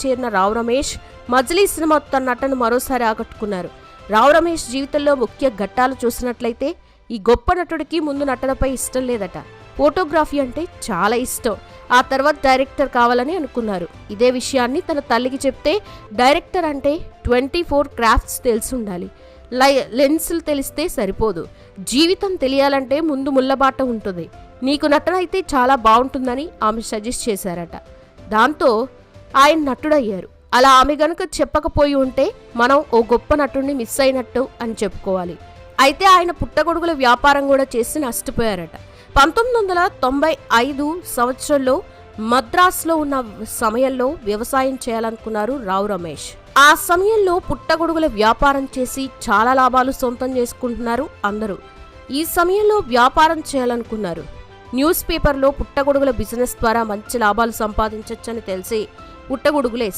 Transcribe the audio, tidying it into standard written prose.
చేరిన రావు రమేష్ మజిలీ సినిమా తన నటను మరోసారి ఆకట్టుకున్నారు. రావు రమేష్ జీవితంలో ముఖ్య ఘట్టాలు చూసినట్లయితే ఈ గొప్ప నటుడికి ముందు నటనపై ఇష్టం లేదట. ఫోటోగ్రఫీ అంటే చాలా ఇష్టం. ఆ తర్వాత డైరెక్టర్ కావాలని అనుకున్నారు. ఇదే విషయాన్ని తన తల్లికి చెప్తే డైరెక్టర్ అంటే 24 క్రాఫ్ట్స్ తెలిసి ఉండాలి, లెన్సులు తెలిస్తే సరిపోదు, జీవితం తెలియాలంటే ముందు ముళ్ళబాట ఉంటుంది, నీకు నటన అయితే చాలా బాగుంటుందని ఆమె సజెస్ట్ చేశారట. దాంతో ఆయన నటుడయ్యారు. అలా ఆమె గనుక చెప్పకపోయి ఉంటే మనం ఓ గొప్ప నటుడిని మిస్ అయినట్టు అని చెప్పుకోవాలి. అయితే ఆయన పుట్టగొడుగుల వ్యాపారం కూడా చేసి నష్టపోయారట. 1995 సంవత్సరంలో మద్రాసులో ఉన్న సమయంలో వ్యవసాయం చేయాలనుకున్నారు రావు రమేష్. ఆ సమయంలో పుట్టగొడుగుల వ్యాపారం చేసి చాలా లాభాలు సొంతం చేసుకుంటున్నారు అందరూ. ఈ సమయంలో వ్యాపారం చేయాలనుకున్నారు. న్యూస్ పేపర్లో పుట్టగొడుగుల బిజినెస్ ద్వారా మంచి లాభాలు సంపాదించొచ్చని తెలిసి పుట్టగొడుగులే